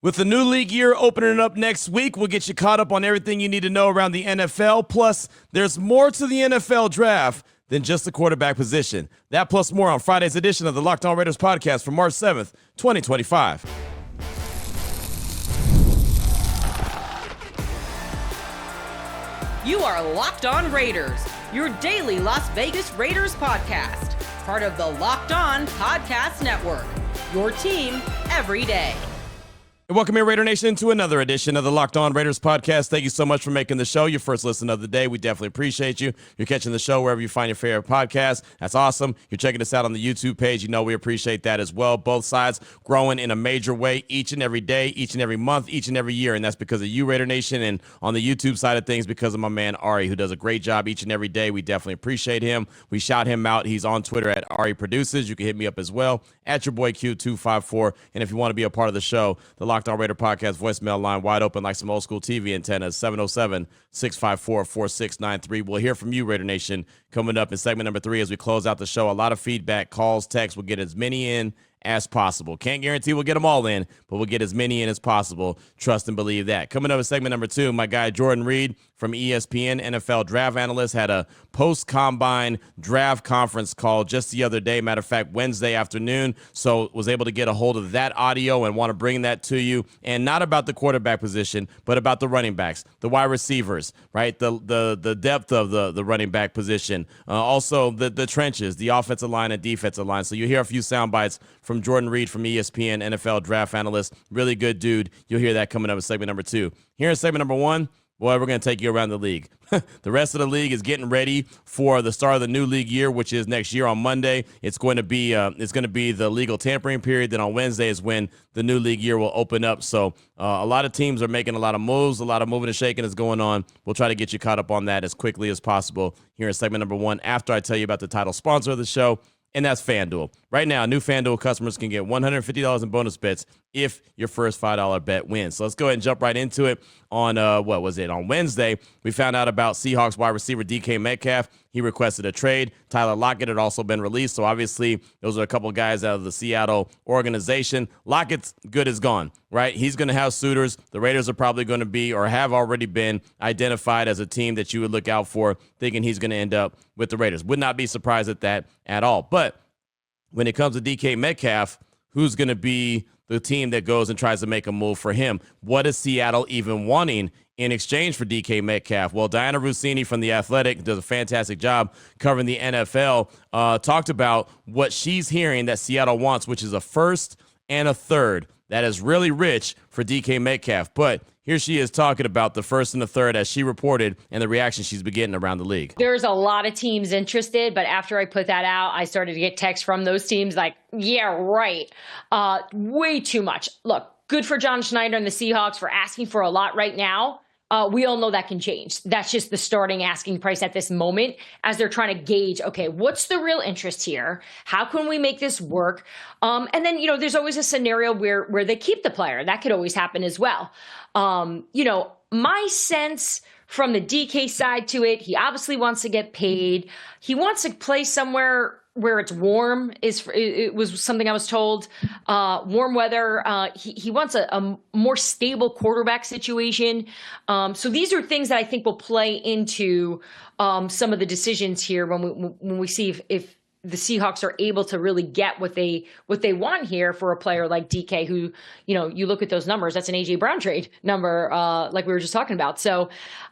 With the new league year opening up next week, we'll get you caught up on everything you need to know around the NFL. Plus, there's more to the NFL draft than just the quarterback position. That plus more on Friday's edition of the Locked On Raiders podcast for March 7th, 2025. You are Locked On Raiders, your daily Las Vegas Raiders podcast. Part of the Locked On Podcast Network, your team every day. Welcome here, Raider Nation, to another edition of the Locked On Raiders podcast. Thank you so much for making the show your first listen of the day. We definitely appreciate you. You're catching the show wherever you find your favorite podcast. That's awesome. You're checking us out on the YouTube page. You know we appreciate that as well. Both sides growing in a major way each and every day, each and every month, each and every year. And that's because of you, Raider Nation. And on the YouTube side of things, because of my man Ari, who does a great job each and every day. We definitely appreciate him. We shout him out. He's on Twitter at Ari Produces. You can hit me up as well at your boy Q254. And if you want to be a part of the show, the Locked On Raider podcast voicemail line wide open like some old school TV antennas, 707-654-4693. We'll hear from you, Raider Nation, coming up in segment number 3 as we close out the show. A lot of feedback, calls, texts. We'll get as many in as possible. Can't guarantee we'll get them all in, but we'll get as many in as possible. Trust and believe that. Coming up in segment number 2, my guy Jordan Reid from ESPN, NFL draft analyst, had a post-combine draft conference call just the other day. Matter of fact, Wednesday afternoon. So was able to get a hold of that audio and want to bring that to you. And not about the quarterback position, but about the running backs, the wide receivers, right? The depth of the running back position. Also the trenches, the offensive line and defensive line. So you hear a few sound bites from Jordan Reid from ESPN, NFL draft analyst. Really good dude. You'll hear that coming up in segment number 2. Here in segment number 1, boy, we're going to take you around the league. The rest of the league is getting ready for the start of the new league year, which is next year on Monday. It's going to be the legal tampering period. Then on Wednesday is when the new league year will open up. So a lot of teams are making a lot of moves. A lot of moving and shaking is going on. We'll try to get you caught up on that as quickly as possible here in segment number 1 after I tell you about the title sponsor of the show. And that's FanDuel. Right now, new FanDuel customers can get $150 in bonus bets if your first $5 bet wins. So let's go ahead and jump right into it. On on Wednesday, we found out about Seahawks wide receiver DK Metcalf. He requested a trade. Tyler Lockett had also been released. So obviously, those are a couple of guys out of the Seattle organization. Lockett's good as gone, right? He's going to have suitors. The Raiders are probably going to be, or have already been, identified as a team that you would look out for, thinking he's going to end up with the Raiders. Would not be surprised at that at all. But when it comes to DK Metcalf, who's going to be the team that goes and tries to make a move for him? What is Seattle even wanting in exchange for DK Metcalf? Well, Diana Russini from The Athletic does a fantastic job covering the NFL, talked about what she's hearing that Seattle wants, which is a first and a third. That is really rich for DK Metcalf. But here she is talking about the first and the third as she reported and the reaction she's been getting around the league. There's a lot of teams interested, but after I put that out, I started to get texts from those teams like, yeah, right. Way too much. Look, good for John Schneider and the Seahawks for asking for a lot right now. We all know that can change. That's just the starting asking price at this moment as they're trying to gauge, okay, what's the real interest here? How can we make this work? And then, there's always a scenario where they keep the player. That could always happen as well. My sense from the DK side to it, he obviously wants to get paid. He wants to play somewhere where it's warm. It was something I was told. Warm weather. He wants a more stable quarterback situation. So these are things that I think will play into some of the decisions here when we see if the Seahawks are able to really get what they want here for a player like DK, who, you look at those numbers, that's an A.J. Brown trade number, like we were just talking about. So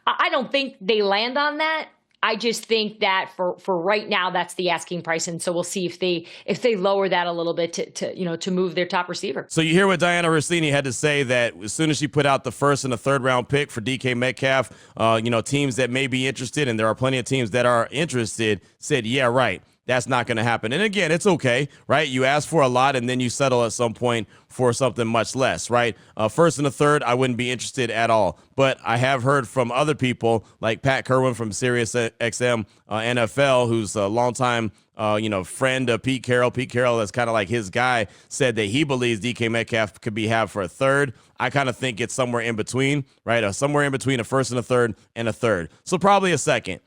I don't think they land on that. I just think that for right now, that's the asking price. And so we'll see if they lower that a little bit to move their top receiver. So you hear what Diana Rossini had to say, that as soon as she put out the first and the third round pick for DK Metcalf, teams that may be interested, and there are plenty of teams that are interested, said, yeah, right. That's not going to happen. And again, it's okay, right? You ask for a lot and then you settle at some point for something much less, right? First and a third, I wouldn't be interested at all. But I have heard from other people like Pat Kerwin from Sirius XM NFL, who's a longtime friend of Pete Carroll. Pete Carroll is kind of like his guy, said that he believes DK Metcalf could be had for a third. I kind of think it's somewhere in between, right? Somewhere in between a first and a third and a third. So probably a second.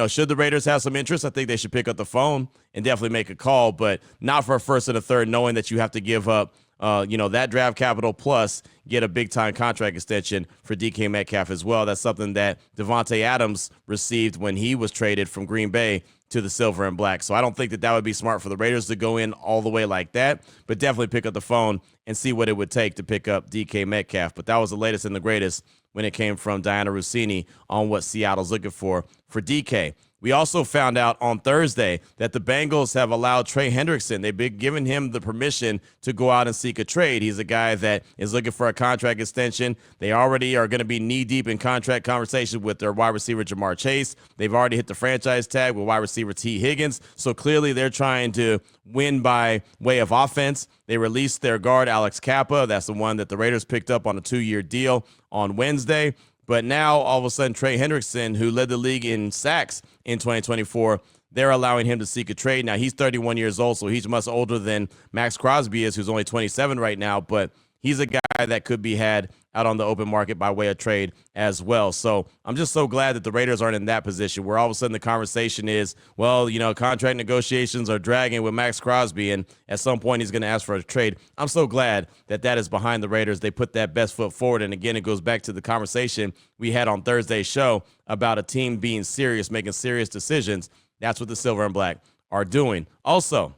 Should the Raiders have some interest, I think they should pick up the phone and definitely make a call, but not for a first and a third, knowing that you have to give up that draft capital plus get a big-time contract extension for DK Metcalf as well. That's something that Devontae Adams received when he was traded from Green Bay to the Silver and Black. So I don't think that would be smart for the Raiders to go in all the way like that, but definitely pick up the phone and see what it would take to pick up DK Metcalf. But that was the latest and the greatest when it came from Diana Rossini on what Seattle's looking for DK. We also found out on Thursday that the Bengals have allowed Trey Hendrickson. They've been giving him the permission to go out and seek a trade. He's a guy that is looking for a contract extension. They already are going to be knee-deep in contract conversations with their wide receiver, Jamar Chase. They've already hit the franchise tag with wide receiver T. Higgins. So clearly they're trying to win by way of offense. They released their guard, Alex Kappa. That's the one that the Raiders picked up on a 2-year deal on Wednesday. But now, all of a sudden, Trey Hendrickson, who led the league in sacks in 2024, they're allowing him to seek a trade. Now, he's 31 years old, so he's much older than Max Crosby is, who's only 27 right now. But he's a guy that could be had out on the open market by way of trade as well. So I'm just so glad that the Raiders aren't in that position where all of a sudden the conversation is, well, contract negotiations are dragging with Max Crosby, and at some point he's going to ask for a trade. I'm so glad that is behind the Raiders. They put that best foot forward. And again, it goes back to the conversation we had on Thursday's show about a team being serious, making serious decisions. That's what the Silver and Black are doing. Also,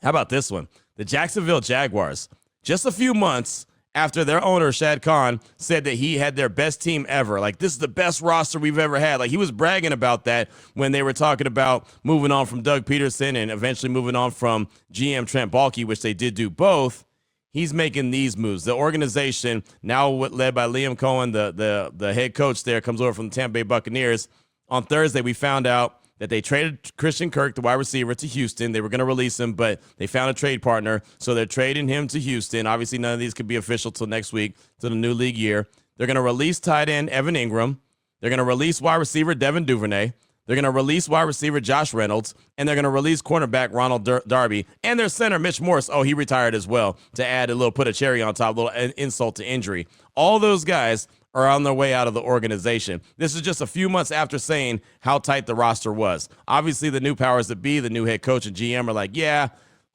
how about this one? The Jacksonville Jaguars, just a few months after their owner, Shad Khan, said that he had their best team ever. Like, this is the best roster we've ever had. Like, he was bragging about that when they were talking about moving on from Doug Peterson and eventually moving on from GM Trent Baalke, which they did do both. He's making these moves. The organization, now led by Liam Cohen, the head coach there, comes over from the Tampa Bay Buccaneers. On Thursday, we found out that they traded Christian Kirk, the wide receiver, to Houston. They were going to release him, but they found a trade partner, so they're trading him to Houston. Obviously, none of these could be official till next week, to the new league year. They're going to release tight end Evan Ingram. They're going to release wide receiver Devin Duvernay. They're going to release wide receiver Josh Reynolds, and they're going to release cornerback Ronald Darby, and their center Mitch Morse. Oh, he retired as well, to add put a cherry on top, a little insult to injury. All those guys are on their way out of the organization. This is just a few months after saying how tight the roster was. Obviously, the new powers that be, the new head coach and GM are like, yeah,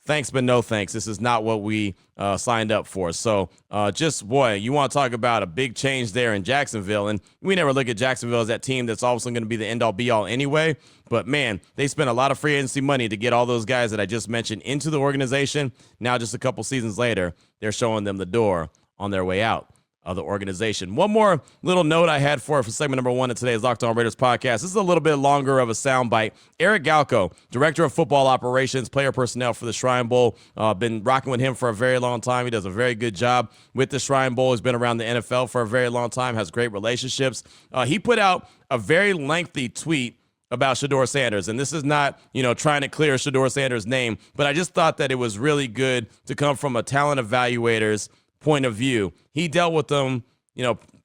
thanks, but no thanks. This is not what we signed up for. So you want to talk about a big change there in Jacksonville. And we never look at Jacksonville as that team that's all of a sudden going to be the end-all, be-all anyway. But, man, they spent a lot of free agency money to get all those guys that I just mentioned into the organization. Now, just a couple seasons later, they're showing them the door on their way out of the organization. One more little note I had for segment number 1 of today's Locked On Raiders podcast. This is a little bit longer of a soundbite. Eric Galko, Director of Football Operations, Player Personnel for the Shrine Bowl. Been rocking with him for a very long time. He does a very good job with the Shrine Bowl. He's been around the NFL for a very long time, has great relationships. He put out a very lengthy tweet about Shedeur Sanders. And this is not, trying to clear Shedeur Sanders' name, but I just thought that it was really good to come from a talent evaluator's point of view. He dealt with them,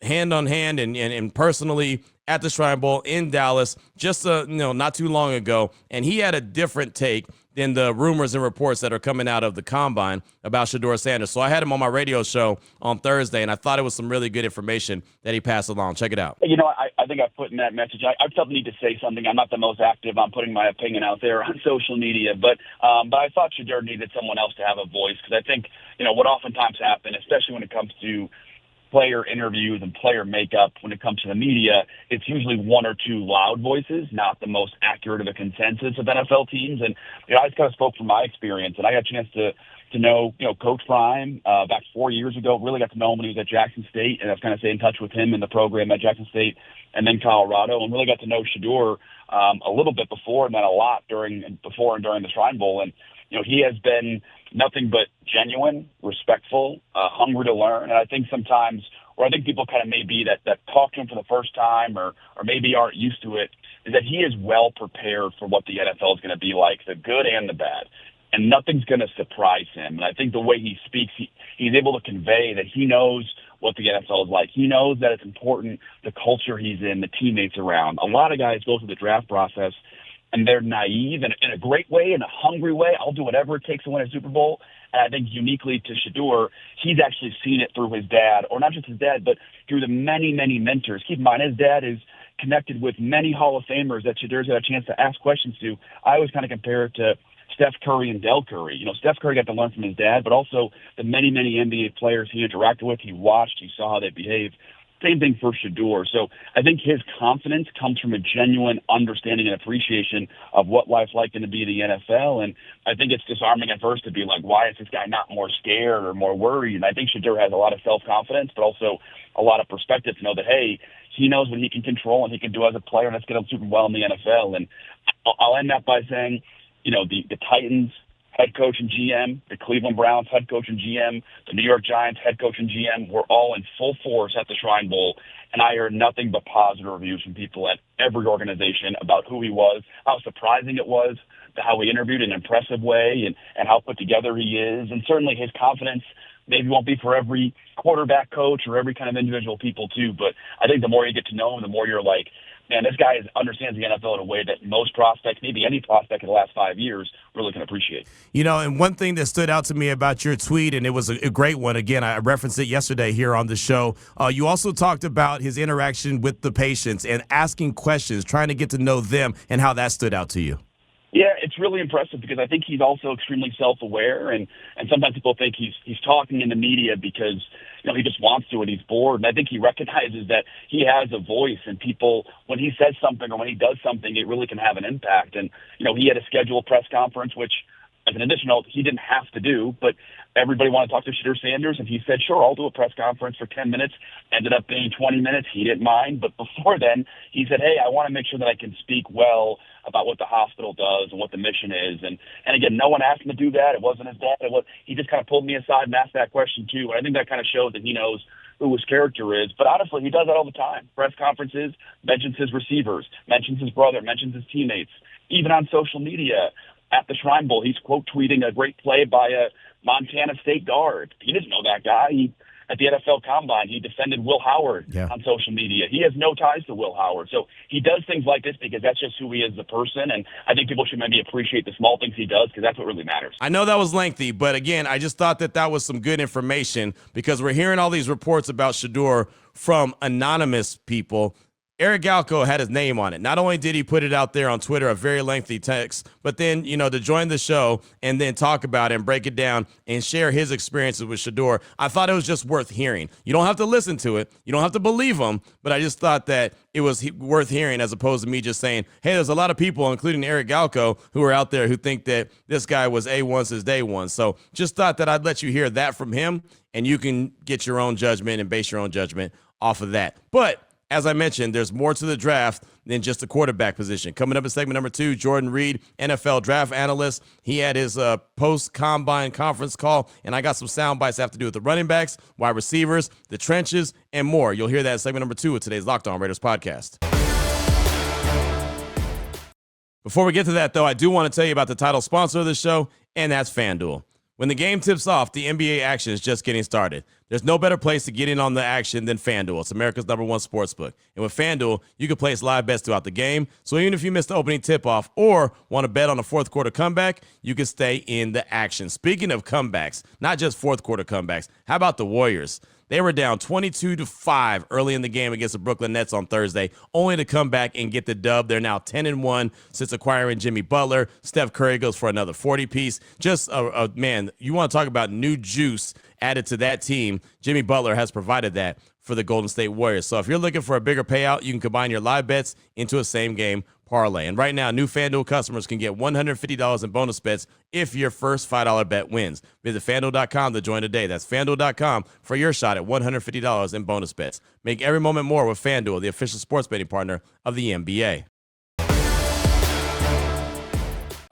hand on hand and personally at the Shrine Bowl in Dallas just not too long ago, and he had a different take than the rumors and reports that are coming out of the Combine about Shedeur Sanders. So I had him on my radio show on Thursday, and I thought it was some really good information that he passed along. Check it out. I think I put in that message, I felt the need to say something. I'm not the most active on putting my opinion out there on social media, but I thought Shedeur needed someone else to have a voice, because I think, what oftentimes happens, especially when it comes to player interviews and player makeup, when it comes to the media, it's usually one or two loud voices, not the most accurate of a consensus of NFL teams. And I just kind of spoke from my experience, and I got a chance to know, Coach Prime back 4 years ago. Really got to know him when he was at Jackson State, and I've kind of stayed in touch with him in the program at Jackson State and then Colorado, and really got to know Shedeur a little bit before, and then a lot before and during the Shrine Bowl. And he has been nothing but genuine, respectful, hungry to learn. And I think sometimes, or I think people kind of maybe that talk to him for the first time or maybe aren't used to it, is that he is well prepared for what the NFL is going to be like, the good and the bad. And nothing's going to surprise him. And I think the way he speaks, he's able to convey that he knows what the NFL is like. He knows that it's important, the culture he's in, the teammates around. A lot of guys go through the draft process and they're naive in a great way, in a hungry way. I'll do whatever it takes to win a Super Bowl. And I think uniquely to Shedeur, he's actually seen it through his dad, or not just his dad, but through the many, many mentors. Keep in mind, his dad is connected with many Hall of Famers that Shedeur's got a chance to ask questions to. I always kind of compare it to Steph Curry and Del Curry. Steph Curry got to learn from his dad, but also the many, many NBA players he interacted with, he watched, he saw how they behaved. Same thing for Shedeur. So I think his confidence comes from a genuine understanding and appreciation of what life's like going to be in the NFL. And I think it's disarming at first to be like, why is this guy not more scared or more worried? And I think Shedeur has a lot of self-confidence, but also a lot of perspective to know that, hey, he knows what he can control and he can do as a player, and that's going to super well in the NFL. And I'll end that by saying, the Titans head coach and GM, the Cleveland Browns head coach and GM, the New York Giants head coach and GM were all in full force at the Shrine Bowl, and I heard nothing but positive reviews from people at every organization about who he was, how surprising it was, how he interviewed in an impressive way, and how put together he is. And certainly his confidence maybe won't be for every quarterback coach or every kind of individual people too, but I think the more you get to know him, the more you're like, man, this guy understands the NFL in a way that most prospects, maybe any prospect in the last 5 years, really can appreciate. And one thing that stood out to me about your tweet, and it was a great one, again, I referenced it yesterday here on the show, you also talked about his interaction with the patients and asking questions, trying to get to know them, and how that stood out to you. Yeah, it's really impressive because I think he's also extremely self-aware, and sometimes people think he's talking in the media because he just wants to and he's bored. And I think he recognizes that he has a voice, and people, when he says something or when he does something, it really can have an impact. And he had a scheduled press conference, which, as an additional, he didn't have to do, but everybody wanted to talk to Shedeur Sanders, and he said, sure, I'll do a press conference for 10 minutes. Ended up being 20 minutes. He didn't mind. But before then, he said, hey, I want to make sure that I can speak well about what the hospital does and what the mission is. And again, no one asked him to do that. It wasn't his dad. He just kind of pulled me aside and asked that question too. And I think that kind of shows that he knows who his character is. But honestly, he does that all the time. Press conferences, mentions his receivers, mentions his brother, mentions his teammates. Even on social media, at the Shrine Bowl, he's quote tweeting a great play by a Montana State guard. He didn't know that guy. At the NFL Combine, he defended Will Howard on social media. He has no ties to Will Howard. So he does things like this because that's just who he is as a person, and I think people should maybe appreciate the small things he does because that's what really matters. I know that was lengthy, but again, I just thought that was some good information because we're hearing all these reports about Shedeur from anonymous people. Eric Galko had his name on it. Not only did he put it out there on Twitter, a very lengthy text, but then, to join the show and then talk about it and break it down and share his experiences with Shedeur, I thought it was just worth hearing. You don't have to listen to it. You don't have to believe him, but I just thought that it was worth hearing as opposed to me just saying, hey, there's a lot of people, including Eric Galko, who are out there who think that this guy was A1 since day one. So just thought that I'd let you hear that from him, and you can get your own judgment and base your own judgment off of that. But as I mentioned, there's more to the draft than just the quarterback position. Coming up in segment number 2, Jordan Reid, NFL draft analyst. He had his post-combine conference call, and I got some sound bites that have to do with the running backs, wide receivers, the trenches, and more. You'll hear that in segment number 2 of today's Locked On Raiders podcast. Before we get to that, though, I do want to tell you about the title sponsor of the show, and that's FanDuel. When the game tips off, the NBA action is just getting started. There's no better place to get in on the action than FanDuel. It's America's #1 sportsbook. And with FanDuel, you can place live bets throughout the game. So even if you missed the opening tip-off or want to bet on a fourth quarter comeback, you can stay in the action. Speaking of comebacks, not just fourth quarter comebacks, how about the Warriors? They were down 22-5 early in the game against the Brooklyn Nets on Thursday, only to come back and get the dub. They're now 10-1 since acquiring Jimmy Butler. Steph Curry goes for another 40-piece. Just, man, you want to talk about new juice added to that team. Jimmy Butler has provided that for the Golden State Warriors. So if you're looking for a bigger payout, you can combine your live bets into a same-game parlay. And right now, new FanDuel customers can get $150 in bonus bets if your first $5 bet wins. Visit FanDuel.com to join today. That's FanDuel.com for your shot at $150 in bonus bets. Make every moment more with FanDuel, the official sports betting partner of the NBA.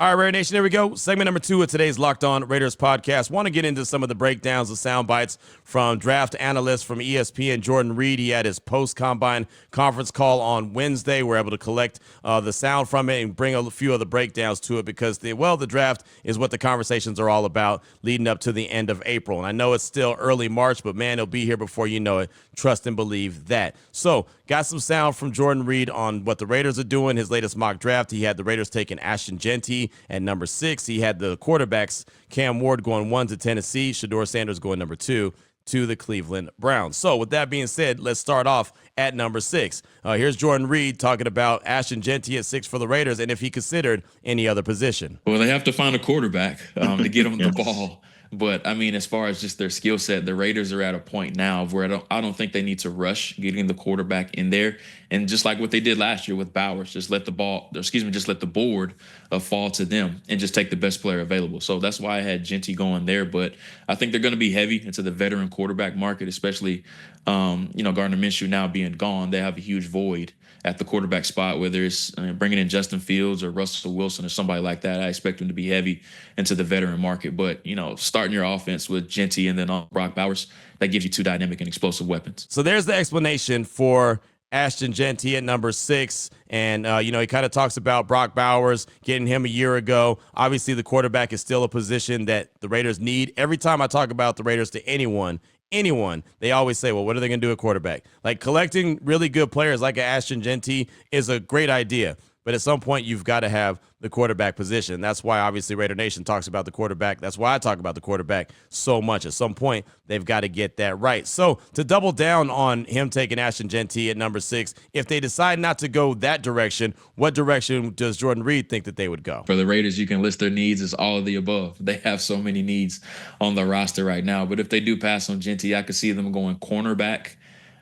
All right, Raider Nation, here we go. Segment number 2 of today's Locked On Raiders podcast. Want to get into some of the breakdowns, the sound bites from draft analyst from ESPN, Jordan Reid. He had his post-combine conference call on Wednesday. We're able to collect the sound from it and bring a few of the breakdowns to it because, the draft is what the conversations are all about leading up to the end of April. And I know it's still early March, but, man, it'll be here before you know it. Trust and believe that. So, got some sound from Jordan Reid on what the Raiders are doing, his latest mock draft. He had the Raiders taking Ashton Genty at number 6. He had the quarterbacks, Cam Ward going 1 to Tennessee, Shedeur Sanders going number 2 to the Cleveland Browns. So with that being said, let's start off at number 6. Here's Jordan Reid talking about Ashton Jeanty at 6 for the Raiders and if he considered any other position. Well, they have to find a quarterback to get them the ball. But, I mean, as far as just their skill set, the Raiders are at a point now where I don't think they need to rush getting the quarterback in there. And just like what they did last year with Bowers, just let the board fall to them and just take the best player available. So that's why I had Jeanty going there. But I think they're going to be heavy into the veteran quarterback market, especially, Gardner Minshew now being gone. They have a huge void at the quarterback spot, whether it's bringing in Justin Fields or Russell Wilson or somebody like that. I expect them to be heavy into the veteran market. But, starting your offense with Jeanty and then Brock Bowers, that gives you two dynamic and explosive weapons. So there's the explanation for Ashton Jeanty at number 6. And, he kind of talks about Brock Bowers, getting him a year ago. Obviously, the quarterback is still a position that the Raiders need. Every time I talk about the Raiders to anyone, they always say, well, what are they going to do at quarterback? Like, collecting really good players like Ashton Jeanty is a great idea. But at some point, you've got to have the quarterback position. That's why, obviously, Raider Nation talks about the quarterback. That's why I talk about the quarterback so much. At some point, they've got to get that right. So to double down on him taking Ashton Jeanty at number 6, if they decide not to go that direction, what direction does Jordan Reid think that they would go? For the Raiders, you can list their needs as all of the above. They have so many needs on the roster right now. But if they do pass on Jeanty, I could see them going cornerback.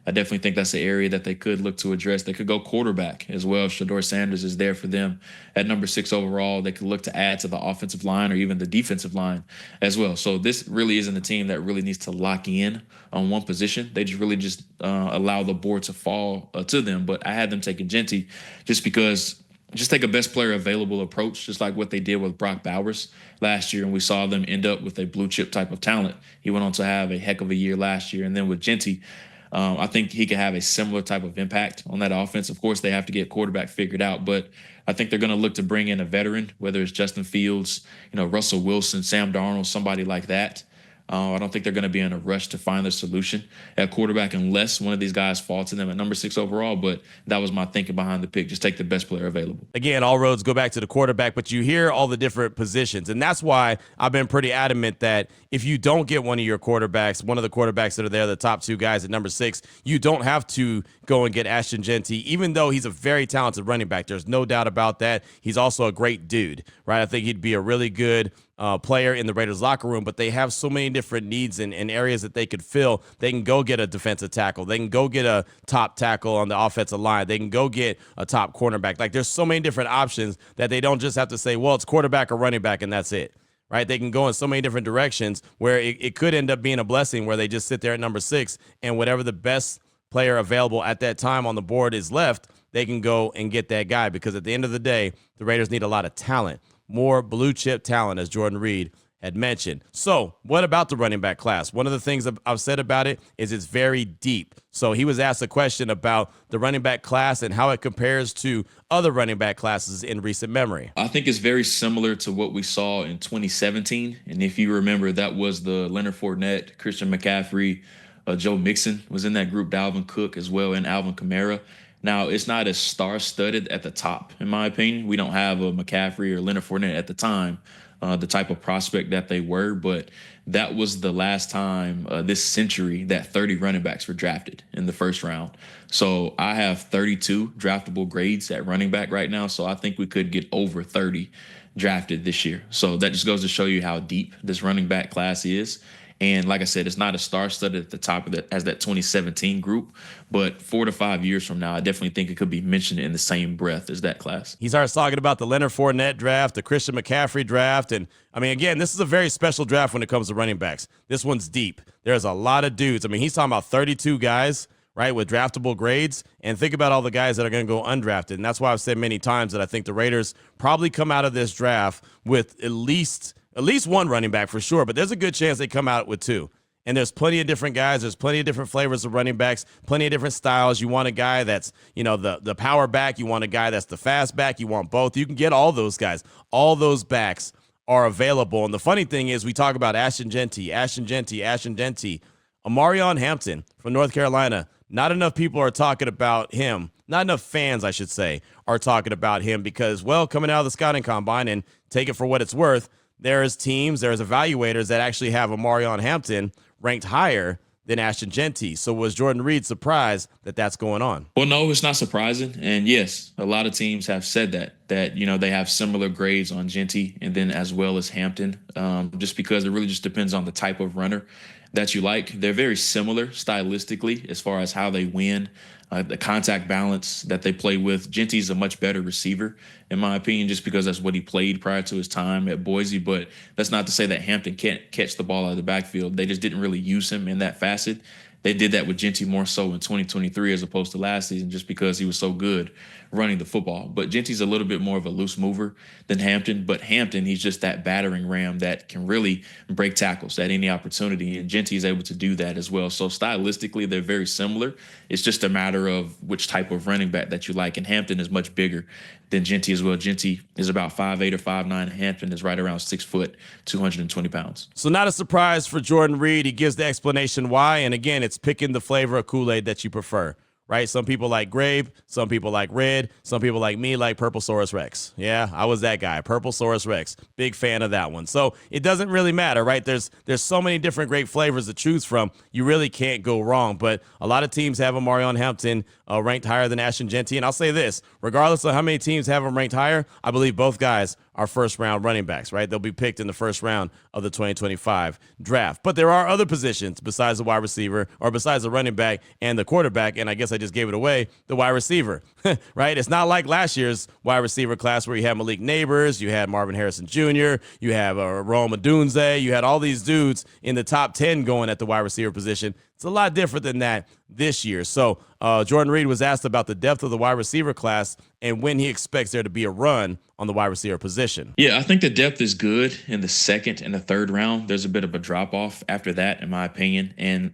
I definitely think that's the area that they could look to address. They could go quarterback as well. Shedeur Sanders is there for them at number 6 overall. They could look to add to the offensive line or even the defensive line as well. So this really isn't a team that really needs to lock in on one position. They just really allow the board to fall to them. But I had them taking Jeanty just because just take a best player available approach, just like what they did with Brock Bowers last year. And we saw them end up with a blue chip type of talent. He went on to have a heck of a year last year. And then with Jeanty, I think he could have a similar type of impact on that offense. Of course, they have to get quarterback figured out, but I think they're going to look to bring in a veteran, whether it's Justin Fields, Russell Wilson, Sam Darnold, somebody like that. I don't think they're going to be in a rush to find the solution at quarterback unless one of these guys fall to them at number 6 overall. But that was my thinking behind the pick. Just take the best player available. Again, all roads go back to the quarterback, but you hear all the different positions. And that's why I've been pretty adamant that if you don't get one of your quarterbacks, one of the quarterbacks that are there, the top 2 guys at number 6, you don't have to go and get Ashton Jeanty, even though he's a very talented running back. There's no doubt about that. He's also a great dude, right? I think he'd be a really good player in the Raiders locker room, but they have so many different needs and areas that they could fill. They can go get a defensive tackle. They can go get a top tackle on the offensive line. They can go get a top cornerback. Like, there's so many different options that they don't just have to say, well, it's quarterback or running back and that's it, right? They can go in so many different directions where it could end up being a blessing where they just sit there at number 6 and whatever the best player available at that time on the board is left, they can go and get that guy, because at the end of the day, the Raiders need a lot of talent. More blue chip talent, as Jordan Reid had mentioned. So what about the running back class? One of the things I've said about it is it's very deep. So he was asked a question about the running back class and how it compares to other running back classes in recent memory. I think it's very similar to what we saw in 2017. And if you remember, that was the Leonard Fournette, Christian McCaffrey, Joe Mixon was in that group, Dalvin Cook as well, and Alvin Kamara. Now, it's not as star-studded at the top, in my opinion. We don't have a McCaffrey or Leonard Fournette at the time, the type of prospect that they were, but that was the last time this century that 30 running backs were drafted in the first round. So I have 32 draftable grades at running back right now, so I think we could get over 30 drafted this year. So that just goes to show you how deep this running back class is. And like I said, it's not a star-studded at the top of that as that 2017 group, but 4 to 5 years from now, I definitely think it could be mentioned in the same breath as that class. He starts talking about the Leonard Fournette draft, the Christian McCaffrey draft, and I mean, again, this is a very special draft when it comes to running backs. This one's deep. There's a lot of dudes. I mean, he's talking about 32 guys, right, with draftable grades, and think about all the guys that are going to go undrafted. And that's why I've said many times that I think the Raiders probably come out of this draft with at least one running back for sure, but there's a good chance they come out with 2. And there's plenty of different guys. There's plenty of different flavors of running backs, plenty of different styles. You want a guy that's, the power back. You want a guy that's the fast back. You want both. You can get all those guys. All those backs are available. And the funny thing is we talk about Ashton Jeanty, Omarion Hampton from North Carolina. Not enough people are talking about him. Not enough fans, I should say, are talking about him because, well, coming out of the scouting combine, and take it for what it's worth, there's evaluators that actually have Omarion Hampton ranked higher than Ashton Genty. So was Jordan Reid surprised that that's going on? Well, no, it's not surprising. And yes, a lot of teams have said that they have similar grades on Genty and then as well as Hampton, just because it really just depends on the type of runner that you like. They're very similar stylistically as far as how they win, the contact balance that they play with. Genty's a much better receiver, in my opinion, just because that's what he played prior to his time at Boise. But that's not to say that Hampton can't catch the ball out of the backfield. They just didn't really use him in that facet. They did that with Genty more so in 2023 as opposed to last season, just because he was so good running the football. But Genty's a little bit more of a loose mover than Hampton. But Hampton, he's just that battering ram that can really break tackles at any opportunity. And Genty is able to do that as well. So stylistically, they're very similar. It's just a matter of which type of running back that you like. And Hampton is much bigger than Genty as well. Genty is about 5'8" or 5'9". Hampton is right around 6 foot, 220 pounds. So not a surprise for Jordan Reid. He gives the explanation why. And again, it's picking the flavor of Kool-Aid that you prefer, right? Some people like grape, some people like red, some people like me like Purple Saurus Rex. Yeah, I was that guy, Purple Saurus Rex. Big fan of that one. So it doesn't really matter, right? There's so many different great flavors to choose from. You really can't go wrong. But a lot of teams have Omarion Hampton ranked higher than Ashton Genty. And I'll say this, regardless of how many teams have him ranked higher, I believe both guys are first-round running backs, right? They'll be picked in the first round of the 2025 draft. But there are other positions besides the wide receiver or besides the running back and the quarterback, and I guess I just gave it away, the wide receiver, right? It's not like last year's wide receiver class where you had Malik Neighbors, you had Marvin Harrison Jr., you have Rome Odunze, you had all these dudes in the top 10 going at the wide receiver position. It's a lot different than that this year. So Jordan Reid was asked about the depth of the wide receiver class and when he expects there to be a run on the wide receiver position. Yeah, I think the depth is good in the second and the third round. There's a bit of a drop-off after that, in my opinion. And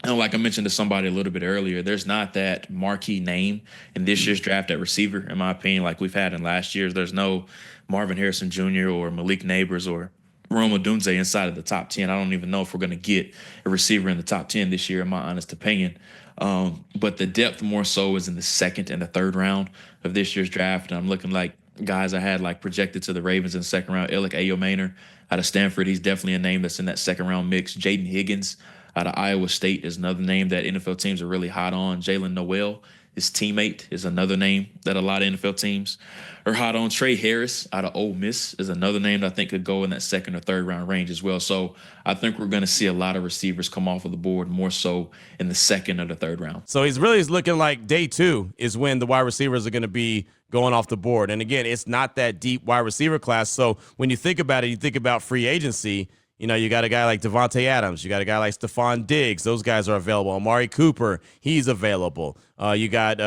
like I mentioned to somebody a little bit earlier, there's not that marquee name in this year's draft at receiver, in my opinion, like we've had in last year's. There's no Marvin Harrison Jr. or Malik Neighbors or Rome Odunze inside of the top 10. I don't even know if we're going to get a receiver in the top 10 this year, in my honest opinion. But the depth more so is in the second and the third round of this year's draft. And I'm looking like guys I had like projected to the Ravens in the second round. Elick Ayomaner out of Stanford, he's definitely a name that's in that second round mix. Jaden Higgins out of Iowa State is another name that NFL teams are really hot on. Jalen Noel, his teammate, is another name that a lot of NFL teams are hot on. Trey Harris out of Ole Miss is another name that I think could go in that second or third round range as well. So I think we're going to see a lot of receivers come off of the board more so in the second or the third round. So he's really looking like day two is when the wide receivers are going to be going off the board. And again, it's not that deep wide receiver class. So when you think about it, you think about free agency. You know, you got a guy like Devontae Adams. You got a guy like Stephon Diggs. Those guys are available. Amari Cooper, he's available. You got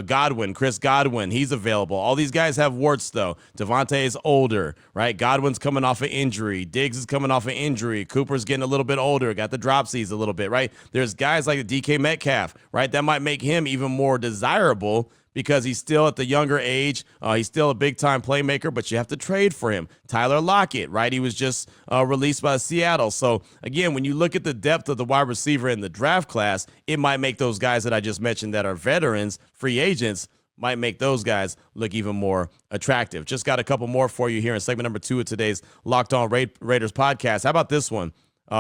Godwin, Chris Godwin, he's available. All these guys have warts, though. Devontae is older, right? Godwin's coming off an injury. Diggs is coming off an injury. Cooper's getting a little bit older, got the dropsies a little bit, right? There's guys like DK Metcalf, right? That might make him even more desirable because he's still at the younger age. He's still a big-time playmaker, but you have to trade for him. Tyler Lockett, right? He was just released by Seattle. So, again, when you look at the depth of the wide receiver in the draft class, it might make those guys that I just mentioned that are veterans, free agents, might make those guys look even more attractive. Just got a couple more for you here in segment number 2 of today's Locked On Raiders podcast. How about this one?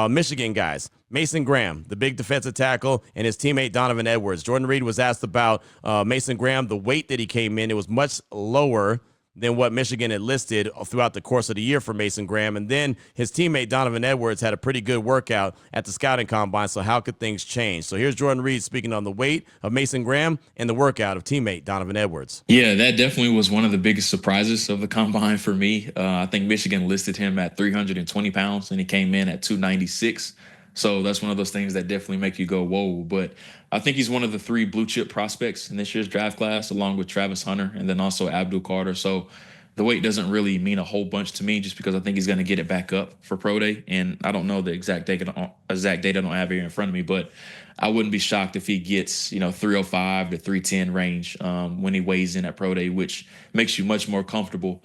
Michigan guys, Mason Graham, the big defensive tackle, and his teammate Donovan Edwards. Jordan Reid was asked about Mason Graham, the weight that he came in. It was much lower than what Michigan had listed throughout the course of the year for Mason Graham. And then his teammate Donovan Edwards had a pretty good workout at the scouting combine. So how could things change? So here's Jordan Reid speaking on the weight of Mason Graham and the workout of teammate Donovan Edwards. Yeah, that definitely was one of the biggest surprises of the combine for me. I think Michigan listed him at 320 pounds and he came in at 296. So that's one of those things that definitely make you go, whoa. But I think he's one of the 3 blue chip prospects in this year's draft class, along with Travis Hunter and then also Abdul Carter. So the weight doesn't really mean a whole bunch to me just because I think he's going to get it back up for pro day. And I don't know the exact date I don't have here in front of me, but I wouldn't be shocked if he gets, 305 to 310 range when he weighs in at pro day, which makes you much more comfortable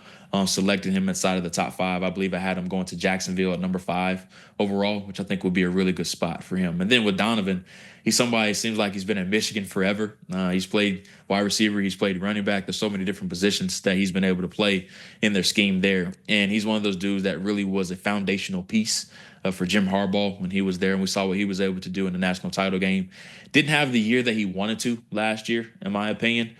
selecting him inside of the top 5. I believe I had him going to Jacksonville at number 5 overall, which I think would be a really good spot for him. And then with Donovan, he's somebody, it seems like he's been at Michigan forever. He's played wide receiver. He's played running back. There's so many different positions that he's been able to play in their scheme there. And he's one of those dudes that really was a foundational piece for Jim Harbaugh when he was there, and we saw what he was able to do in the national title game. Didn't have the year that he wanted to last year, in my opinion,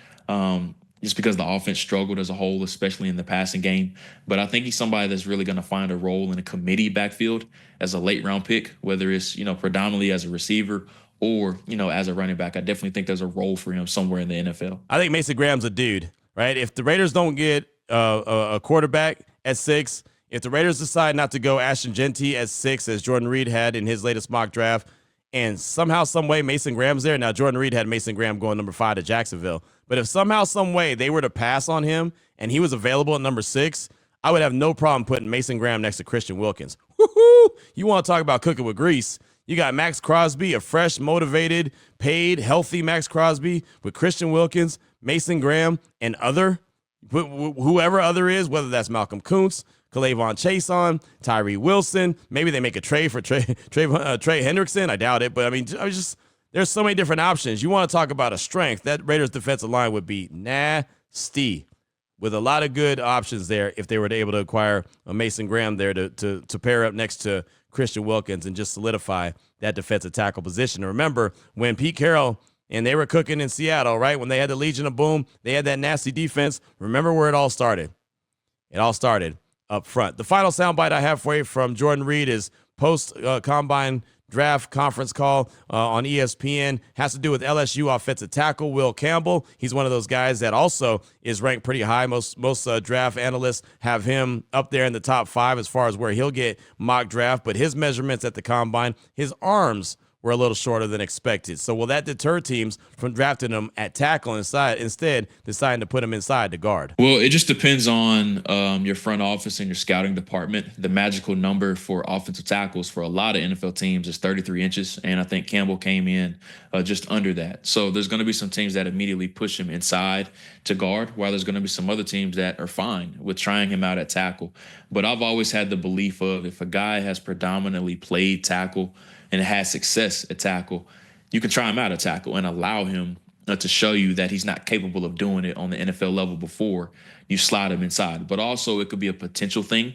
just because the offense struggled as a whole, especially in the passing game. But I think he's somebody that's really going to find a role in a committee backfield as a late-round pick, whether it's, predominantly as a receiver or, as a running back. I definitely think there's a role for him somewhere in the NFL. I think Mason Graham's a dude, right? If the Raiders don't get a quarterback at 6, if the Raiders decide not to go Ashton Genty at 6, as Jordan Reid had in his latest mock draft, and somehow, some way Mason Graham's there. Now, Jordan Reid had Mason Graham going number 5 to Jacksonville. But if somehow, some way they were to pass on him and he was available at number 6, I would have no problem putting Mason Graham next to Christian Wilkins. Woohoo! You want to talk about cooking with grease. You got Max Crosby, a fresh, motivated, paid, healthy Max Crosby with Christian Wilkins, Mason Graham, and whoever other is, whether that's Malcolm Kuntz, K'Lavon Chason, Tyree Wilson. Maybe they make a trade for Trey Hendrickson. I doubt it, but there's so many different options. You want to talk about a strength. That Raiders defensive line would be nasty with a lot of good options there if they were able to acquire a Mason Graham there to pair up next to Christian Wilkins and just solidify that defensive tackle position. And remember, when Pete Carroll and they were cooking in Seattle, right, when they had the Legion of Boom, they had that nasty defense. Remember where it all started. It all started up front. The final soundbite I have for you from Jordan Reid is post-combine draft conference call on ESPN. Has to do with LSU offensive tackle Will Campbell. He's one of those guys that also is ranked pretty high. Most draft analysts have him up there in the top 5 as far as where he'll get mock draft. But his measurements at the combine, his arms were a little shorter than expected. So will that deter teams from drafting him at tackle instead deciding to put him inside the guard? Well, it just depends on your front office and your scouting department. The magical number for offensive tackles for a lot of NFL teams is 33 inches, and I think Campbell came in just under that. So there's going to be some teams that immediately push him inside to guard, while there's going to be some other teams that are fine with trying him out at tackle. But I've always had the belief of if a guy has predominantly played tackle and has success at tackle, you can try him out at tackle and allow him to show you that he's not capable of doing it on the NFL level before you slide him inside. But also it could be a potential thing.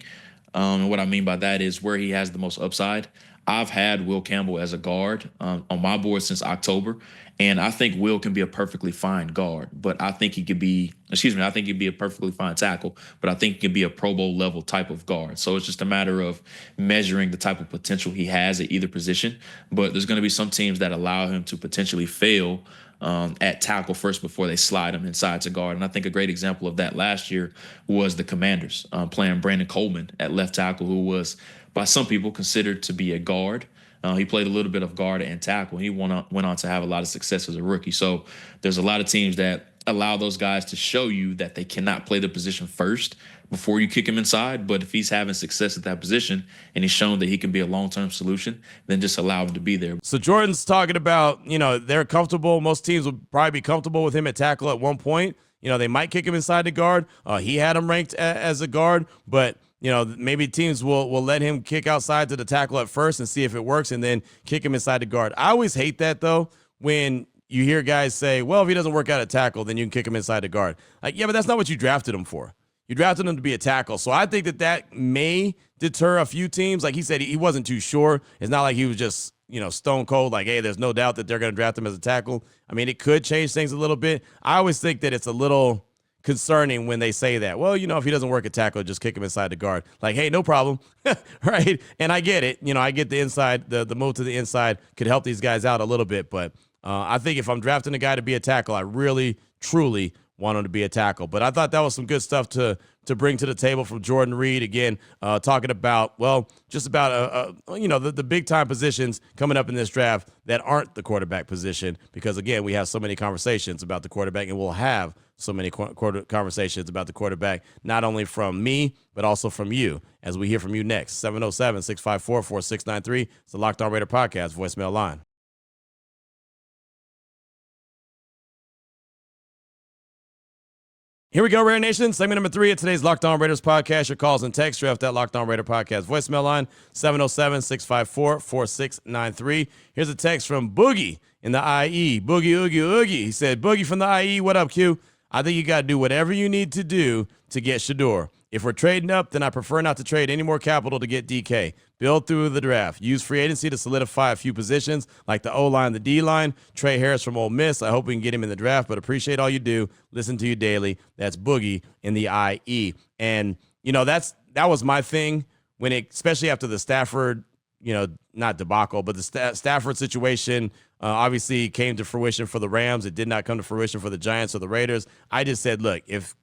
And what I mean by that is where he has the most upside. I've had Will Campbell as a guard on my board since October, and I think Will can be a perfectly fine guard. But I think he could be, I think he'd be a perfectly fine tackle, but I think he could be a Pro Bowl level type of guard. So it's just a matter of measuring the type of potential he has at either position. But there's going to be some teams that allow him to potentially fail at tackle first before they slide him inside to guard. And I think a great example of that last year was the Commanders playing Brandon Coleman at left tackle, who was by some people considered to be a guard. He played a little bit of guard and tackle. He went on to have a lot of success as a rookie. So there's a lot of teams that allow those guys to show you that they cannot play the position first before you kick him inside. But if he's having success at that position and he's shown that he can be a long-term solution, then just allow him to be there. So Jordan's talking about, they're comfortable. Most teams would probably be comfortable with him at tackle at one point. They might kick him inside the guard. He had him ranked as a guard, but maybe teams will let him kick outside to the tackle at first and see if it works and then kick him inside the guard. I always hate that, though, when you hear guys say, well, if he doesn't work out at tackle, then you can kick him inside the guard. Like, yeah, but that's not what you drafted him for. You drafted him to be a tackle. So I think that may deter a few teams. Like he said, he wasn't too sure. It's not like he was just, stone cold, like, hey, there's no doubt that they're going to draft him as a tackle. I mean, it could change things a little bit. I always think that it's a little concerning when they say that. Well, if he doesn't work at tackle, just kick him inside the guard. Like, hey, no problem. Right? And I get it. I get the inside, the move to the inside could help these guys out a little bit. But I think if I'm drafting a guy to be a tackle, I really, truly want him to be a tackle. But I thought that was some good stuff to bring to the table from Jordan Reid. Again, talking about, just about, the big-time positions coming up in this draft that aren't the quarterback position. Because, again, we have so many conversations about the quarterback, and we'll have so many conversations about the quarterback, not only from me, but also from you, as we hear from you next. 707-654-4693. It's the Locked On Raider Podcast voicemail line. Here we go, Raider Nation. Segment number 3 of today's Locked On Raiders podcast. Your calls and texts draft that Locked On Raider podcast voicemail line, 707-654-4693. Here's a text from Boogie in the IE. Boogie, Oogie, Oogie. He said, Boogie from the IE, what up, Q? I think you got to do whatever you need to do to get Shador. If we're trading up, then I prefer not to trade any more capital to get DK. Build through the draft. Use free agency to solidify a few positions like the O-line, the D-line. Trey Harris from Ole Miss. I hope we can get him in the draft, but appreciate all you do. Listen to you daily. That's Boogie in the IE. And, that was my thing when especially after the Stafford, not debacle, but the Stafford situation obviously came to fruition for the Rams. It did not come to fruition for the Giants or the Raiders. I just said, look, if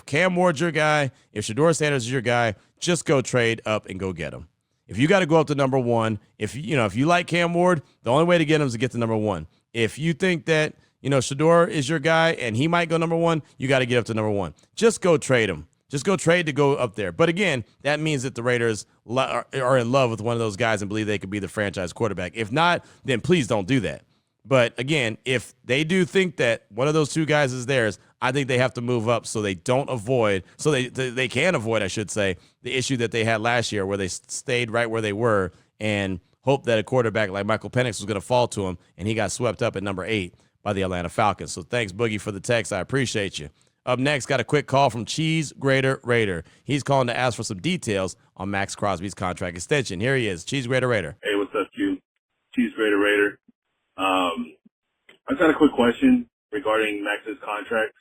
Cam Ward's your guy, if Shedeur Sanders is your guy, just go trade up and go get him. If you got to go up to number one, if you like Cam Ward, the only way to get him is to get to number one. If you think that, Shedeur is your guy and he might go number one, you got to get up to number one. Just go trade him. Just go trade to go up there. But again, that means that the Raiders are in love with one of those guys and believe they could be the franchise quarterback. If not, then please don't do that. But again, if they do think that one of those two guys is theirs, I think they have to move up so they don't avoid, so they can avoid, I should say, the issue that they had last year where they stayed right where they were and hoped that a quarterback like Michael Penix was going to fall to him, and he got swept up at number 8 by the Atlanta Falcons. So thanks, Boogie, for the text. I appreciate you. Up next, got a quick call from Cheese Grater Raider. He's calling to ask for some details on Max Crosby's contract extension. Here he is, Cheese Grater Raider. Hey, what's up, Q? Cheese Grater Raider. I just got a quick question regarding Max's contract.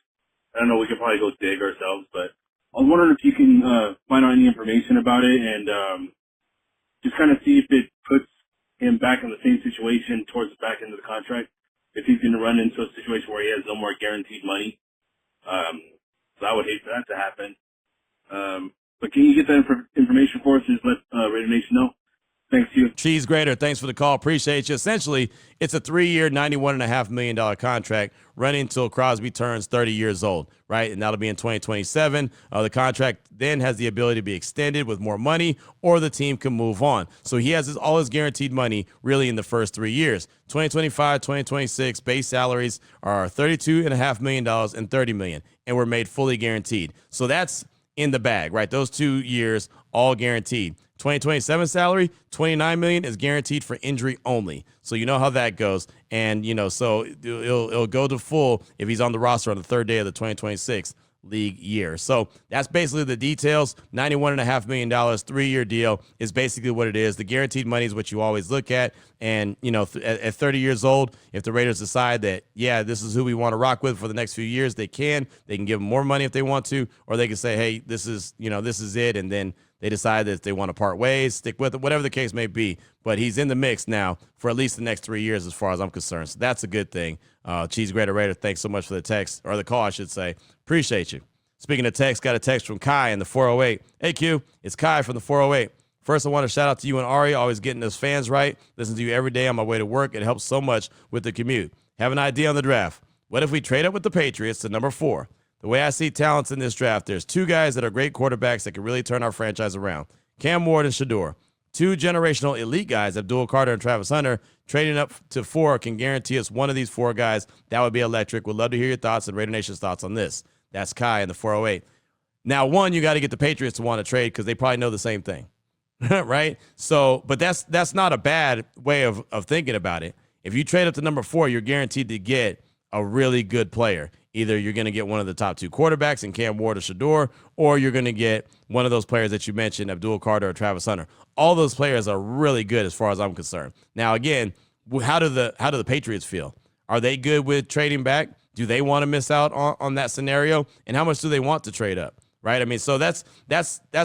I don't know, we could probably go dig ourselves, but I was wondering if you can find out any information about it and just kind of see if it puts him back in the same situation towards the back end of the contract, if he's going to run into a situation where he has no more guaranteed money. So I would hate for that to happen. But can you get that information for us? Just let Raider Nation know. Thanks, you. Cheese Grater, thanks for the call. Appreciate you. Essentially, it's a 3-year, $91.5 million contract running until Crosby turns 30 years old, right? And that'll be in 2027. The contract then has the ability to be extended with more money, or the team can move on. So he has all his guaranteed money really in the first 3 years. 2025, 2026, base salaries are $32.5 million and $30 million, and we're made fully guaranteed. So that's in the bag, right? Those 2 years, all guaranteed. 2027 salary, $29 million is guaranteed for injury only. So you know how that goes. And, so it'll go to full if he's on the roster on the third day of the 2026 league year. So that's basically the details. $91.5 million, 3-year deal is basically what it is. The guaranteed money is what you always look at. And, at 30 years old, if the Raiders decide that, yeah, this is who we want to rock with for the next few years, they can give him more money if they want to, or they can say, hey, this is it. And then they decide that if they want to part ways, stick with it, whatever the case may be. But he's in the mix now for at least the next 3 years as far as I'm concerned. So that's a good thing. Cheese Grater Raider, thanks so much for the text, or the call, I should say. Appreciate you. Speaking of text, got a text from Kai in the 408. Hey, Q, it's Kai from the 408. First, I want to shout out to you and Ari, always getting those fans right. Listen to you every day on my way to work. It helps so much with the commute. Have an idea on the draft. What if we trade up with the Patriots to number 4? The way I see talents in this draft, there's 2 guys that are great quarterbacks that can really turn our franchise around. Cam Ward and Shedeur. 2 generational elite guys, Abdul Carter and Travis Hunter. Trading up to 4 can guarantee us one of these 4 guys. That would be electric. Would love to hear your thoughts and Raider Nation's thoughts on this. That's Kai in the 408. Now, one, you got to get the Patriots to want to trade because they probably know the same thing, right? So, but that's not a bad way of thinking about it. If you trade up to number 4, you're guaranteed to get a really good player. Either you're going to get one of the top 2 quarterbacks in Cam Ward or Shedeur, or you're going to get one of those players that you mentioned, Abdul Carter or Travis Hunter. All those players are really good as far as I'm concerned. Now, again, how do the Patriots feel? Are they good with trading back? Do they want to miss out on that scenario? And how much do they want to trade up? Right? I mean, so that's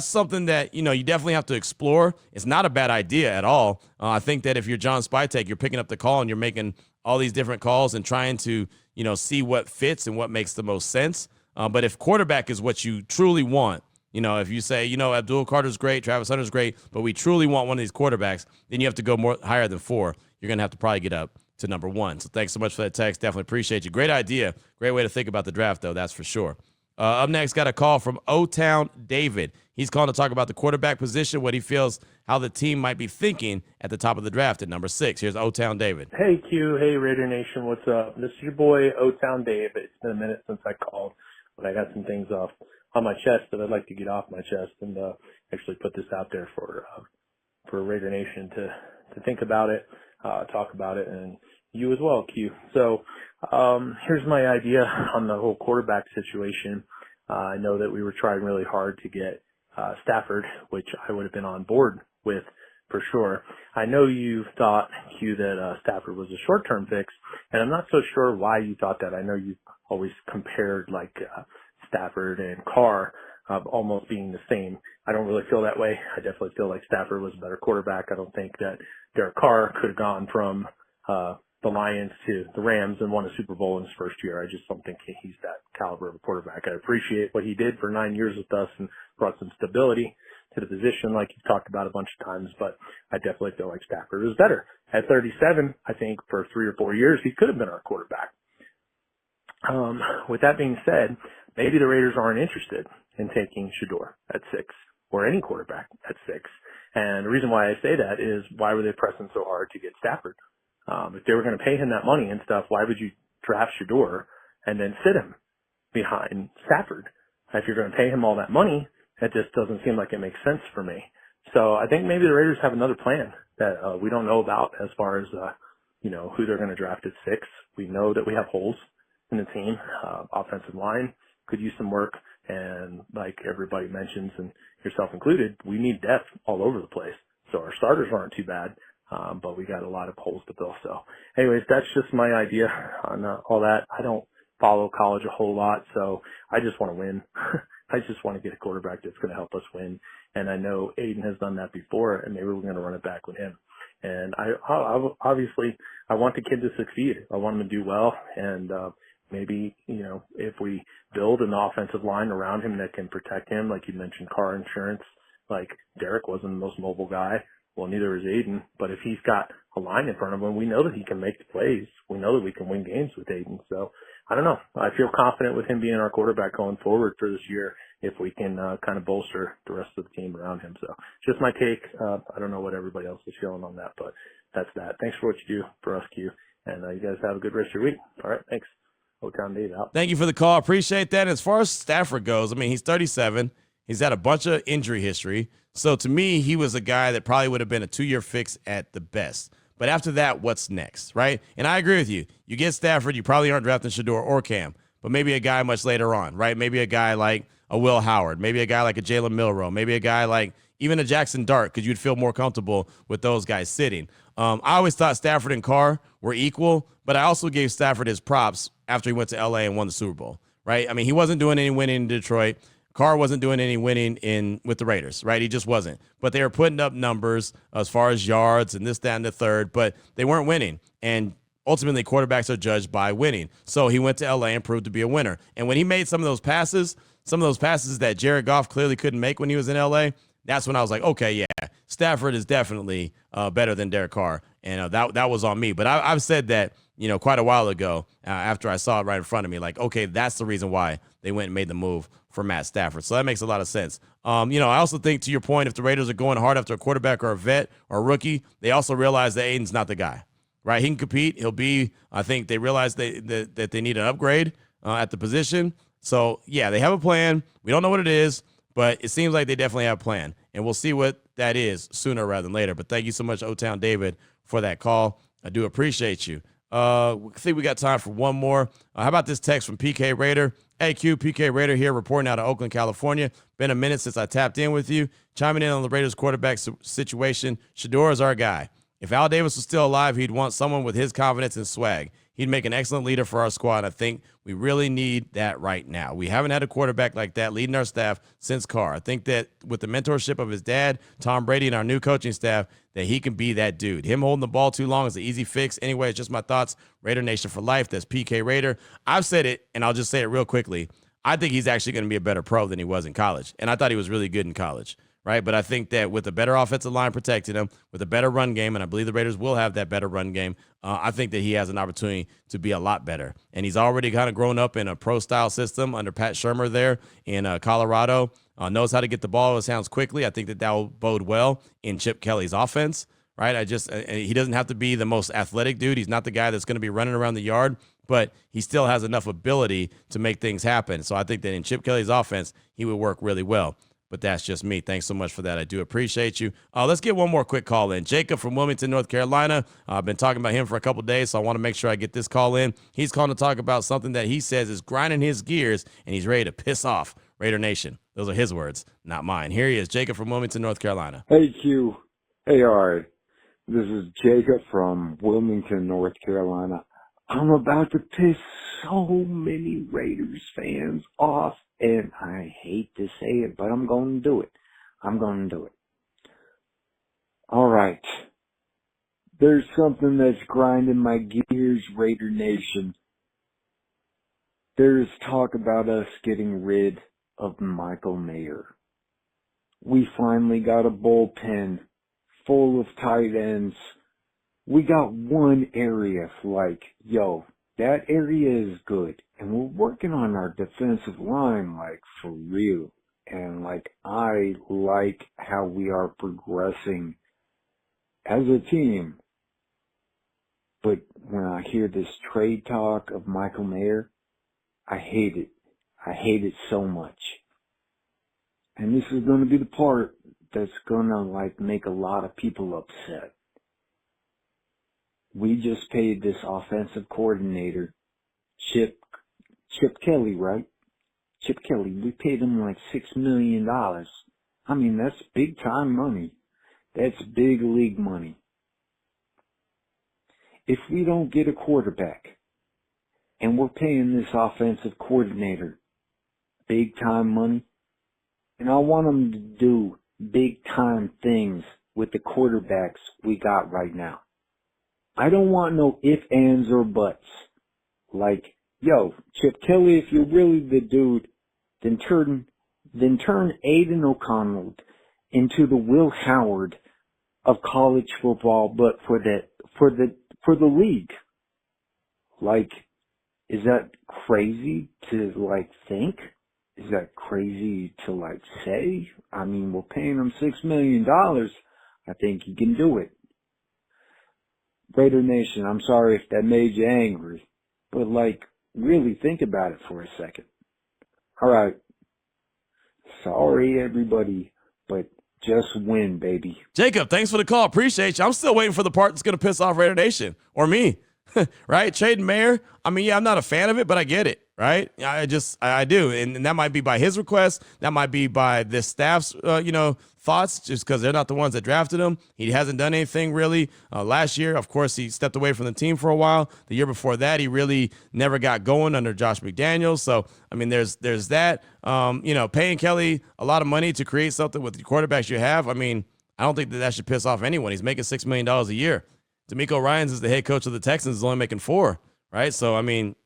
something that, you definitely have to explore. It's not a bad idea at all. I think that if you're John Spytek, you're picking up the call and you're making all these different calls and trying to, see what fits and what makes the most sense. But if quarterback is what you truly want, if you say, Abdul Carter's great, Travis Hunter's great, but we truly want one of these quarterbacks, then you have to go more higher than 4. You're going to have to probably get up to number 1. So thanks so much for that text. Definitely appreciate you. Great idea. Great way to think about the draft, though. That's for sure. Up next, got a call from O-Town David. He's calling to talk about the quarterback position, what he feels, how the team might be thinking at the top of the draft at number 6. Here's O-Town David. Hey, Q. Hey, Raider Nation. What's up? This is your boy, O-Town David. It's been a minute since I called, but I got some things on my chest that I'd like to get off my chest and actually put this out there for Raider Nation to think about it, talk about it, and you as well, Q. So here's my idea on the whole quarterback situation. I know that we were trying really hard to get Stafford, which I would have been on board with for sure. I know you thought, Q, that Stafford was a short-term fix, and I'm not so sure why you thought that. I know you always compared Stafford and Carr almost being the same. I don't really feel that way. I definitely feel like Stafford was a better quarterback. I don't think that Derek Carr could have gone from the Lions to the Rams and won a Super Bowl in his first year. I just don't think he's that caliber of a quarterback. I appreciate what he did for 9 years with us and brought some stability to the position like you've talked about a bunch of times, but I definitely feel like Stafford was better. At 37, I think for 3 or 4 years, he could have been our quarterback. With that being said, maybe the Raiders aren't interested in taking Shador at 6 or any quarterback at 6. And the reason why I say that is, why were they pressing so hard to get Stafford? If they were going to pay him that money and stuff, why would you draft Shador and then sit him behind Stafford? If you're going to pay him all that money, that just doesn't seem like it makes sense for me. So I think maybe the Raiders have another plan that we don't know about as far as who they're going to draft at 6. We know that we have holes in the team. Offensive line could use some work, and like everybody mentions, and yourself included, we need depth all over the place. So our starters aren't too bad, but we got a lot of holes to fill. So anyways, that's just my idea on all that. I don't follow college a whole lot, so I just want to win. I just want to get a quarterback that's going to help us win. And I know Aiden has done that before, and maybe we're going to run it back with him. And I obviously, I want the kid to succeed. I want him to do well. And maybe, if we build an offensive line around him that can protect him, like you mentioned, car insurance, like Derek wasn't the most mobile guy. Well, neither is Aiden. But if he's got a line in front of him, we know that he can make the plays. We know that we can win games with Aiden. So I don't know. I feel confident with him being our quarterback going forward for this year if we can kind of bolster the rest of the team around him. So just my take. I don't know what everybody else is feeling on that, but that's that. Thanks for what you do for us, Q. And you guys have a good rest of your week. All right. Thanks. O-Town Dave out. Thank you for the call. Appreciate that. As far as Stafford goes, I mean, he's 37. He's had a bunch of injury history. So to me, he was a guy that probably would have been a 2-year fix at the best. But after that, what's next, right? And I agree with you. You get Stafford, you probably aren't drafting Shador or Cam, but maybe a guy much later on, right? Maybe a guy like a Will Howard, maybe a guy like a Jalen Milroe, maybe a guy like even a Jackson Dart, because you'd feel more comfortable with those guys sitting. I always thought Stafford and Carr were equal, but I also gave Stafford his props after he went to L.A. and won the Super Bowl, right? I mean, he wasn't doing any winning in Detroit. Carr wasn't doing any winning with the Raiders, right? He just wasn't. But they were putting up numbers as far as yards and this, that, and the third, but they weren't winning. And ultimately, quarterbacks are judged by winning. So he went to L.A. and proved to be a winner. And when he made some of those passes that Jared Goff clearly couldn't make when he was in L.A., that's when I was like, okay, yeah, Stafford is definitely better than Derek Carr. And that was on me. But I've said that, quite a while ago after I saw it right in front of me, like, okay, that's the reason why they went and made the move for Matt Stafford. So that makes a lot of sense. I also think, to your point, if the Raiders are going hard after a quarterback or a vet or a rookie, they also realize that Aiden's not the guy, right? He can compete. He'll be, I think they realize that they need an upgrade at the position. So, yeah, they have a plan. We don't know what it is, but it seems like they definitely have a plan. And we'll see what that is sooner rather than later. But thank you so much, O-Town David, for that call. I do appreciate you. I think we got time for one more. How about this text from PK Raider? Hey, Q, PK Raider here, reporting out of Oakland, California. Been a minute since I tapped in with you. Chiming in on the Raiders quarterback situation. Shador is our guy. If Al Davis was still alive, he'd want someone with his confidence and swag. He'd make an excellent leader for our squad. I think we really need that right now. We haven't had a quarterback like that leading our staff since Carr. I think that with the mentorship of his dad, Tom Brady, and our new coaching staff, that he can be that dude. Him holding the ball too long is an easy fix. Anyway, it's just my thoughts. Raider Nation for life. That's PK Raider. I've said it, and I'll just say it real quickly. I think he's actually going to be a better pro than he was in college, and I thought he was really good in college. Right, but I think that with a better offensive line protecting him, with a better run game, and I believe the Raiders will have that better run game, I think that he has an opportunity to be a lot better. And he's already kind of grown up in a pro-style system under Pat Shurmur there in Colorado. Knows how to get the ball his hands quickly. I think that will bode well in Chip Kelly's offense. Right, he doesn't have to be the most athletic dude. He's not the guy that's going to be running around the yard, but he still has enough ability to make things happen. So I think that in Chip Kelly's offense, he would work really well. But that's just me. Thanks so much for that. I do appreciate you. Let's get one more quick call in. Jacob from Wilmington, North Carolina. I've been talking about him for a couple days, so I want to make sure I get this call in. He's calling to talk about something that he says is grinding his gears, and he's ready to piss off Raider Nation. Those are his words, not mine. Here he is, Jacob from Wilmington, North Carolina. Hey, Q. Hey, Ari. This is Jacob from Wilmington, North Carolina. I'm about to piss so many Raiders fans off, and I hate to say it, but I'm going to do it. All right. There's something that's grinding my gears, Raider Nation. There's talk about us getting rid of Michael Mayer. We finally got a bullpen full of tight ends. We got one area like, yo, that area is good. And we're working on our defensive line, like, for real. And, like, I like how we are progressing as a team. But when I hear this trade talk of Michael Mayer, I hate it. I hate it so much. And this is going to be the part that's going to, like, make a lot of people upset. We just paid this offensive coordinator, Chip Kelly, right? Chip Kelly, we paid him like $6 million. I mean, that's big time money. That's big league money. If we don't get a quarterback, and we're paying this offensive coordinator big time money, and I want him to do big time things with the quarterbacks we got right now. I don't want no ifs, ands, or buts. Like, yo, Chip Kelly, if you're really the dude, then turn Aiden O'Connell into the Will Howard of college football, but for the league. Like, is that crazy to, like, think? Is that crazy to, like, say? I mean, we're paying him $6 million. I think he can do it. Raider Nation, I'm sorry if that made you angry, but, like, really think about it for a second. All right. Sorry, everybody, but just win, baby. Jacob, thanks for the call. Appreciate you. I'm still waiting for the part that's going to piss off Raider Nation or me, right? Trading Mayer. I mean, yeah, I'm not a fan of it, but I get it, right? I do. And that might be by his request. That might be by this staff's, thoughts, just because they're not the ones that drafted him. He hasn't done anything really. Last year, of course, he stepped away from the team for a while. The year before that, he really never got going under Josh McDaniels. So, I mean, there's that. Paying Kelly a lot of money to create something with the quarterbacks you have. I mean, I don't think that should piss off anyone. He's making $6 million a year. D'Amico Ryans is the head coach of the Texans, is only making $4 million, right? So, I mean,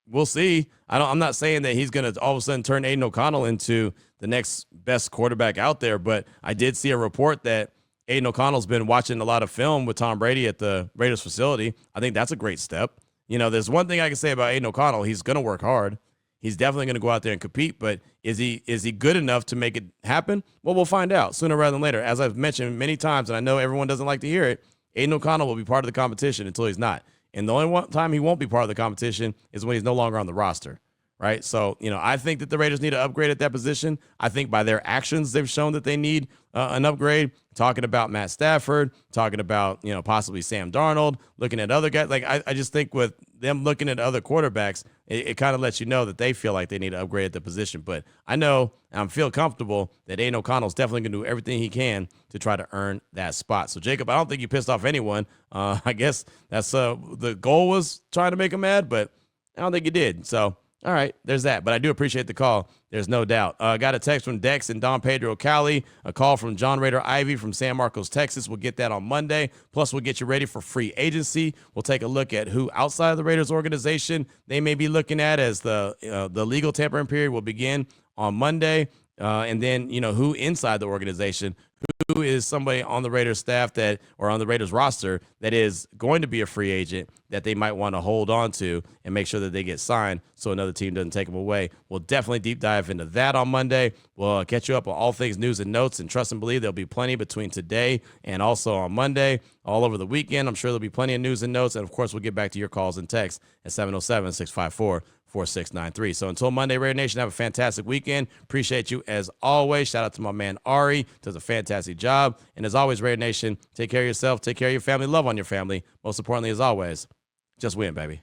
we'll see. I'm not saying that he's going to all of a sudden turn Aiden O'Connell into the next best quarterback out there, but I did see a report that Aiden O'Connell's been watching a lot of film with Tom Brady at the Raiders facility. I think that's a great step. There's one thing I can say about Aiden O'Connell. He's going to work hard. He's definitely going to go out there and compete, but is he good enough to make it happen? Well, we'll find out sooner rather than later. As I've mentioned many times, and I know everyone doesn't like to hear it, Aiden O'Connell will be part of the competition until he's not. And the only one time he won't be part of the competition is when he's no longer on the roster, right? So, I think that the Raiders need to upgrade at that position. I think by their actions, they've shown that they need an upgrade. Talking about Matt Stafford, talking about, possibly Sam Darnold, looking at other guys. Like, I just think with them looking at other quarterbacks, it kind of lets you know that they feel like they need to upgrade at the position. But I know and I feel comfortable that Aiden O'Connell's definitely going to do everything he can to try to earn that spot. So, Jacob, I don't think you pissed off anyone. I guess that's the goal was trying to make him mad, but I don't think you did. So, all right, there's that. But I do appreciate the call. There's no doubt. Got a text from Dex and Don Pedro Cali, a call from John Rader Ivy from San Marcos, Texas. We'll get that on Monday. Plus, we'll get you ready for free agency. We'll take a look at who outside of the Raiders organization they may be looking at as the legal tampering period will begin on Monday. And then, who inside the organization, who is somebody on the Raiders staff or on the Raiders roster that is going to be a free agent that they might want to hold on to and make sure that they get signed so another team doesn't take them away. We'll definitely deep dive into that on Monday. We'll catch you up on all things news and notes, and trust and believe there'll be plenty between today and also on Monday, all over the weekend. I'm sure there'll be plenty of news and notes, and of course, we'll get back to your calls and texts at 707-654-4693. So until Monday, Raider Nation, have a fantastic weekend. Appreciate you as always. Shout out to my man Ari, does a fantastic job. And as always, Raider Nation, take care of yourself, take care of your family, love on your family. Most importantly, as always, just win, baby.